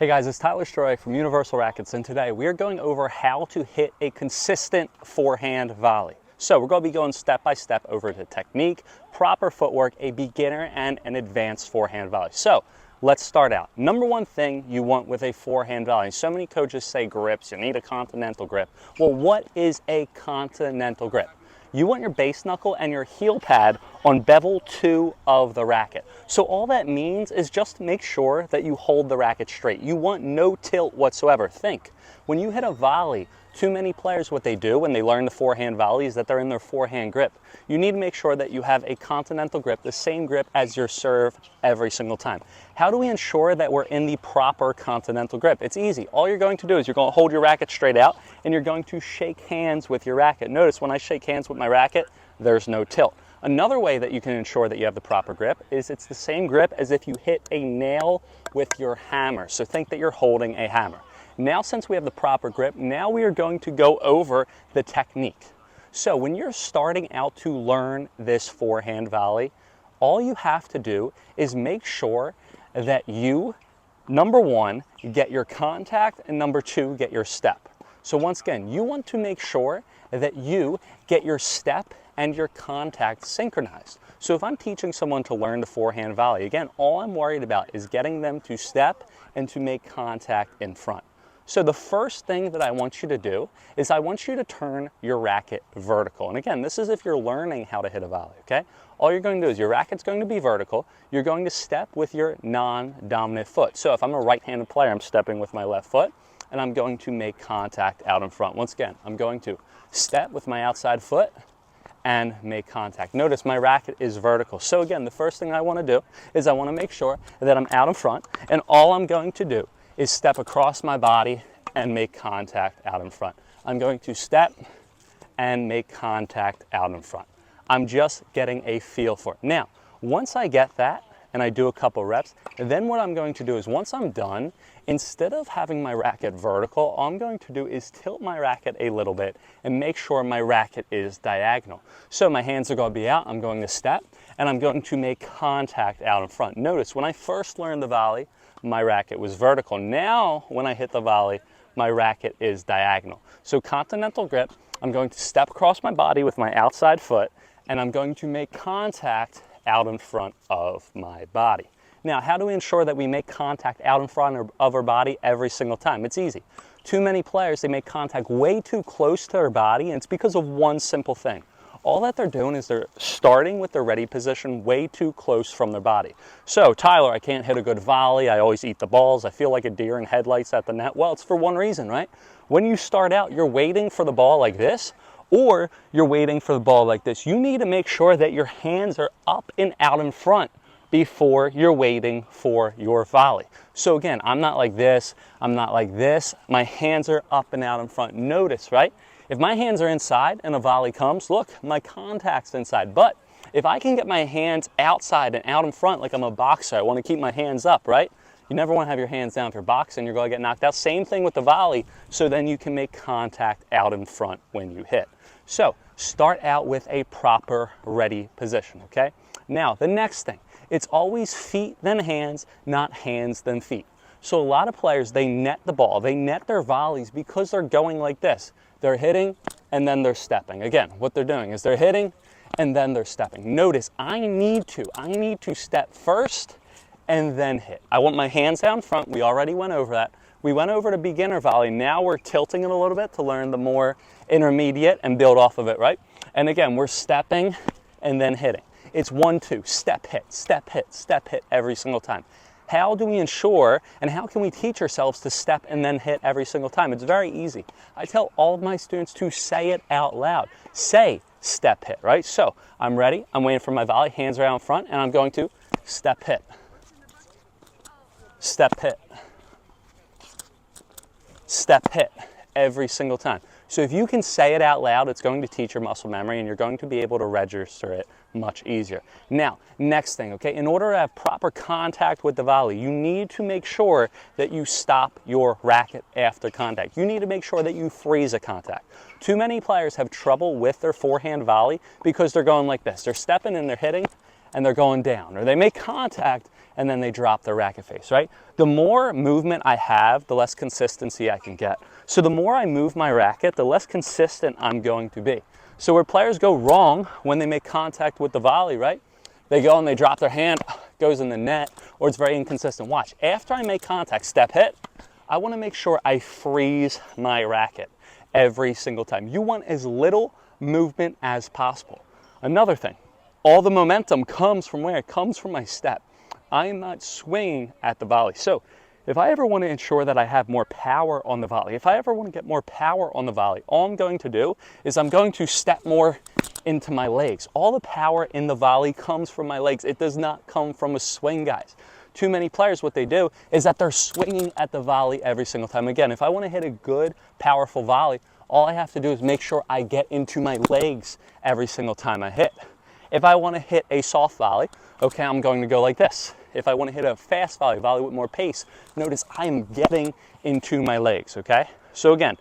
Hey guys, it's Tyler Stroy from Universal Rackets, and today we are going over how to hit a consistent forehand volley. So we're going to be going step by step over the technique, proper footwork, a beginner and an advanced forehand volley. So let's start out. Number one thing you want with a forehand volley. So many coaches say grips, you need a continental grip. Well, what is a continental grip? You want your base knuckle and your heel pad on bevel 2 of the racket. So all that means is just make sure that you hold the racket straight. You want no tilt whatsoever. Think, when you hit a volley, too many players, what they do when they learn the forehand volley is that they're in their forehand grip. You need to make sure that you have a continental grip, the same grip as your serve every single time. How do we ensure that we're in the proper continental grip? It's easy. All you're going to do is you're going to hold your racket straight out and you're going to shake hands with your racket. Notice when I shake hands with my racket, there's no tilt. Another way that you can ensure that you have the proper grip is it's the same grip as if you hit a nail with your hammer. So think that you're holding a hammer. Now, since we have the proper grip, now we are going to go over the technique. So when you're starting out to learn this forehand volley, all you have to do is make sure that you, number one, get your contact, and number two, get your step. So once again, you want to make sure that you get your step and your contact synchronized. So if I'm teaching someone to learn the forehand volley, again, all I'm worried about is getting them to step and to make contact in front. So the first thing that I want you to do is I want you to turn your racket vertical. And again, this is if you're learning how to hit a volley, okay? All you're going to do is your racket's going to be vertical. You're going to step with your non-dominant foot. So if I'm a right-handed player, I'm stepping with my left foot and I'm going to make contact out in front. Once again, I'm going to step with my outside foot and make contact. Notice my racket is vertical. So again, the first thing I want to do is I want to make sure that I'm out in front, and all I'm going to do is step across my body and make contact out in front. I'm going to step and make contact out in front. I'm just getting a feel for it. Now, once I get that and I do a couple reps, then what I'm going to do is once I'm done, instead of having my racket vertical, all I'm going to do is tilt my racket a little bit and make sure my racket is diagonal. So my hands are going to be out, I'm going to step, and I'm going to make contact out in front. Notice when I first learned the volley, my racket was vertical. Now, when I hit the volley, my racket is diagonal. So continental grip, I'm going to step across my body with my outside foot, and I'm going to make contact out in front of my body. Now, how do we ensure that we make contact out in front of our body every single time? It's easy. Too many players, they make contact way too close to their body, and it's because of one simple thing. All that they're doing is they're starting with their ready position way too close from their body. So, Tyler, I can't hit a good volley. I always eat the balls. I feel like a deer in headlights at the net. Well, it's for one reason, right? When you start out, you're waiting for the ball like this, or you're waiting for the ball like this. You need to make sure that your hands are up and out in front before you're waiting for your volley. So again, I'm not like this. I'm not like this. My hands are up and out in front. Notice, right? If my hands are inside and a volley comes, look, my contact's inside. But if I can get my hands outside and out in front like I'm a boxer, I want to keep my hands up, right? You never want to have your hands down if you're boxing, you're going to get knocked out. Same thing with the volley, so then you can make contact out in front when you hit. So start out with a proper ready position, okay? Now, the next thing, it's always feet then hands, not hands then feet. So a lot of players, they net the ball, they net their volleys because they're going like this. They're hitting and then they're stepping. Again, what they're doing is they're hitting and then they're stepping. Notice I need to step first and then hit. I want my hands down front. We already went over that. We went over the beginner volley. Now we're tilting it a little bit to learn the more intermediate and build off of it, right? And again, we're stepping and then hitting. It's 1, 2, step, hit, step, hit, step, hit every single time. How do we ensure and how can we teach ourselves to step and then hit every single time? It's very easy. I tell all of my students to say it out loud. Say step, hit, right? So I'm ready. I'm waiting for my volley. Hands are out in front, and I'm going to step, hit. Step, hit. Step, hit every single time. So if you can say it out loud, it's going to teach your muscle memory and you're going to be able to register it much easier. Now, next thing, okay, in order to have proper contact with the volley, you need to make sure that you stop your racket after contact. You need to make sure that you freeze a contact. Too many players have trouble with their forehand volley because they're going like this. They're stepping and they're hitting and they're going down, or they make contact and then they drop their racket face, right? The more movement I have, the less consistency I can get. So the more I move my racket, the less consistent I'm going to be. So where players go wrong when they make contact with the volley, right? They go and they drop their hand, goes in the net, or it's very inconsistent. Watch, after I make contact, step hit, I want to make sure I freeze my racket every single time. You want as little movement as possible. Another thing, all the momentum comes from where? It comes from my step. I am not swinging at the volley. So if I ever want to ensure that I have more power on the volley, if I ever want to get more power on the volley, all I'm going to do is I'm going to step more into my legs. All the power in the volley comes from my legs. It does not come from a swing, guys. Too many players, what they do is that they're swinging at the volley every single time. Again, if I want to hit a good, powerful volley, all I have to do is make sure I get into my legs every single time I hit. If I want to hit a soft volley, okay, I'm going to go like this. If I want to hit a fast volley with more pace, notice I am getting into my legs, okay? So again,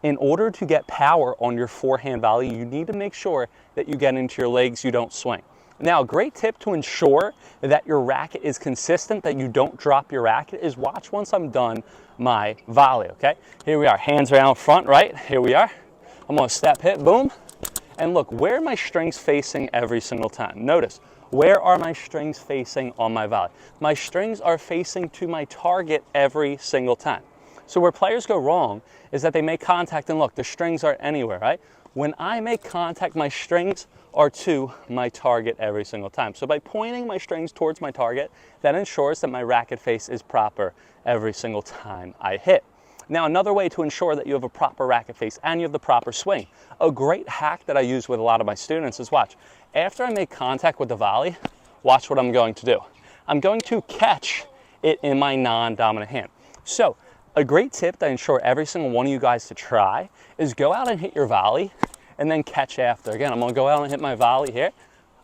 in order to get power on your forehand volley, you need to make sure that you get into your legs, you don't swing. Now, a great tip to ensure that your racket is consistent, that you don't drop your racket, is watch once I'm done my volley, okay? Here we are, hands are out front, right? Here we are. I'm gonna step hit, boom. And look, where are my strings facing every single time? Notice, where are my strings facing on my volley? My strings are facing to my target every single time. So where players go wrong is that they make contact and look, the strings aren't anywhere, right? When I make contact, my strings are to my target every single time. So by pointing my strings towards my target, that ensures that my racket face is proper every single time I hit. Now, another way to ensure that you have a proper racket face and you have the proper swing, a great hack that I use with a lot of my students is watch. After I make contact with the volley, watch what I'm going to do. I'm going to catch it in my non-dominant hand. So a great tip that I ensure every single one of you guys to try is go out and hit your volley and then catch after. Again, I'm gonna go out and hit my volley here.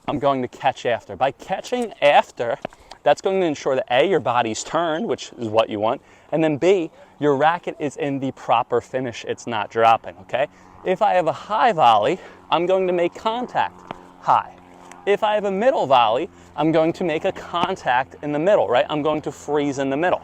I'm going to catch after. By catching after, that's going to ensure that A, your body's turned, which is what you want, and then B, your racket is in the proper finish, it's not dropping, okay? If I have a high volley, I'm going to make contact high. If I have a middle volley, I'm going to make a contact in the middle, right? I'm going to freeze in the middle.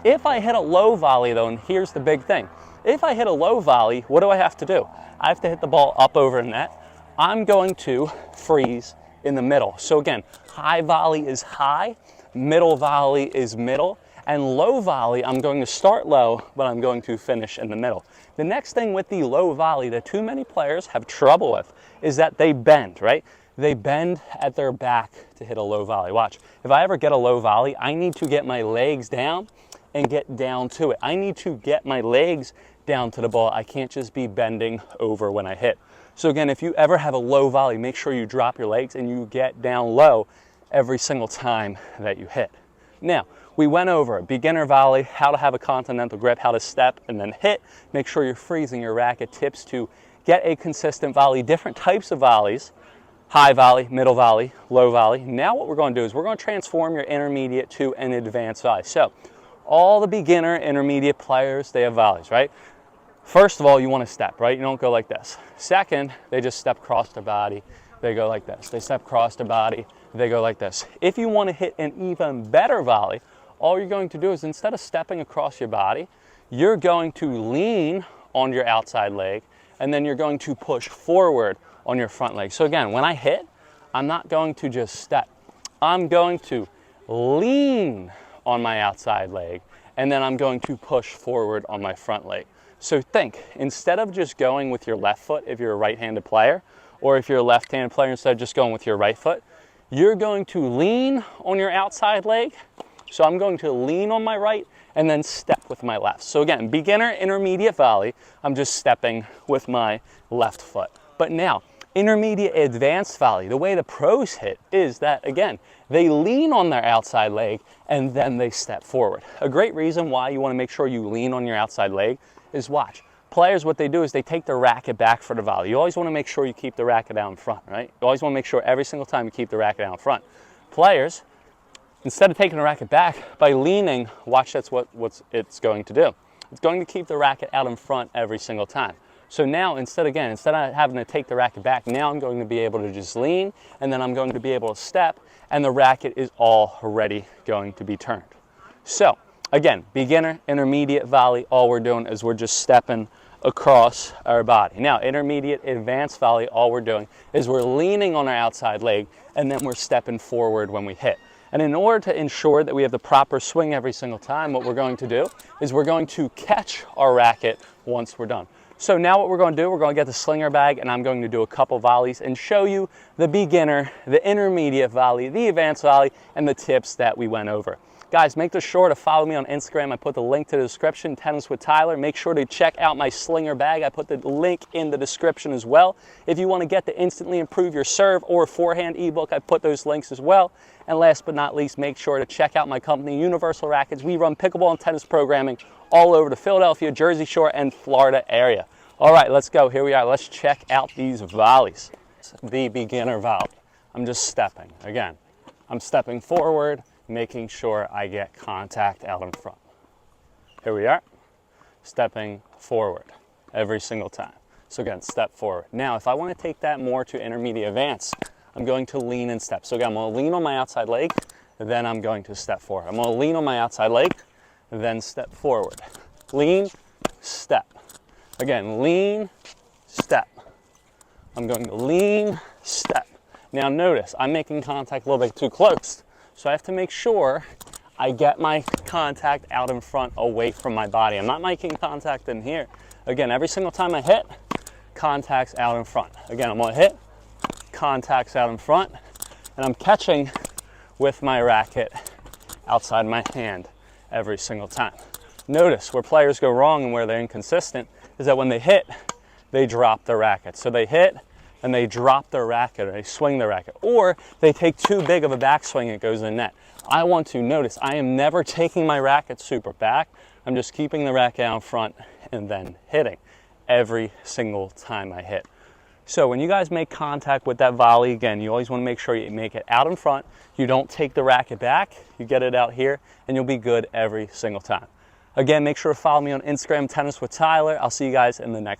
If I hit a low volley though, and here's the big thing, if I hit a low volley, what do I have to do? I have to hit the ball up over the net. I'm going to freeze in the middle. So again, high volley is high, middle volley is middle, and low volley, I'm going to start low, but I'm going to finish in the middle. The next thing with the low volley that too many players have trouble with is that they bend, right? They bend at their back to hit a low volley. Watch, if I ever get a low volley, I need to get my legs down and get down to it. I need to get my legs down to the ball. I can't just be bending over when I hit. So again, if you ever have a low volley, make sure you drop your legs and you get down low every single time that you hit. Now, we went over a beginner volley, how to have a continental grip, how to step and then hit. Make sure you're freezing your racket. Tips to get a consistent volley, different types of volleys, high volley, middle volley, low volley. Now what we're going to do is we're going to transform your intermediate to an advanced volley. So all the beginner, intermediate players, they have volleys, right? First of all, you want to step, right? You don't go like this. Second, they just step across their body. They go like this. They step across their body. They go like this. If you want to hit an even better volley, all you're going to do is instead of stepping across your body, you're going to lean on your outside leg, and then you're going to push forward on your front leg. So again, when I hit, I'm not going to just step. I'm going to lean on my outside leg, and then I'm going to push forward on my front leg. So think, instead of just going with your left foot if you're a right-handed player, or if you're a left-handed player, instead of just going with your right foot, you're going to lean on your outside leg. So I'm going to lean on my right and then step with my left. So again, beginner, intermediate volley, I'm just stepping with my left foot. But now, intermediate advanced volley, the way the pros hit is that, again, they lean on their outside leg and then they step forward. A great reason why you want to make sure you lean on your outside leg is watch. Players, what they do is they take the racket back for the volley. You always want to make sure you keep the racket out in front, right? You always want to make sure every single time you keep the racket out in front. Players, instead of taking the racket back, by leaning, watch that's what it's going to do. It's going to keep the racket out in front every single time. So now instead of having to take the racket back, now I'm going to be able to just lean, and then I'm going to be able to step, and the racket is already going to be turned. So again, beginner, intermediate volley, all we're doing is we're just stepping across our body. Now, intermediate, advanced volley, all we're doing is we're leaning on our outside leg, and then we're stepping forward when we hit. And in order to ensure that we have the proper swing every single time, what we're going to do is we're going to catch our racket once we're done. So now what we're going to do, we're going to get the slinger bag, and I'm going to do a couple volleys and show you the beginner, the intermediate volley, the advanced volley, and the tips that we went over. Guys, make sure to follow me on Instagram. I put the link to the description, Tennis with Tyler. Make sure to check out my slinger bag. I put the link in the description as well. If you want to get the instantly improve your serve or forehand ebook, I put those links as well. And last but not least, make sure to check out my company, Universal Rackets. We run pickleball and tennis programming all over the Philadelphia, Jersey Shore, and Florida area. All right, let's go. Here we are. Let's check out these volleys. The beginner volley. I'm just stepping. Again, I'm stepping forward, making sure I get contact out in front. Here we are, stepping forward every single time. So again, step forward. Now, if I want to take that more to intermediate advance, I'm going to lean and step. So again, I'm going to lean on my outside leg, then I'm going to step forward. I'm going to lean on my outside leg, then step forward. Lean, step. Again, lean, step. I'm going to lean, step. Now notice, I'm making contact a little bit too close. So I have to make sure I get my contact out in front away from my body. I'm not making contact in here. Again, every single time I hit, contact's out in front. Again, I'm going to hit, contact's out in front, and I'm catching with my racket outside my hand every single time. Notice where players go wrong and where they're inconsistent is that when they hit, they drop the racket. So they hit, and they drop their racket, or they swing their racket, or they take too big of a backswing and it goes in the net. I want to notice I am never taking my racket super back. I'm just keeping the racket out in front and then hitting every single time I hit. So when you guys make contact with that volley, again, you always want to make sure you make it out in front. You don't take the racket back. You get it out here, and you'll be good every single time. Again, make sure to follow me on Instagram, Tennis with Tyler. I'll see you guys in the next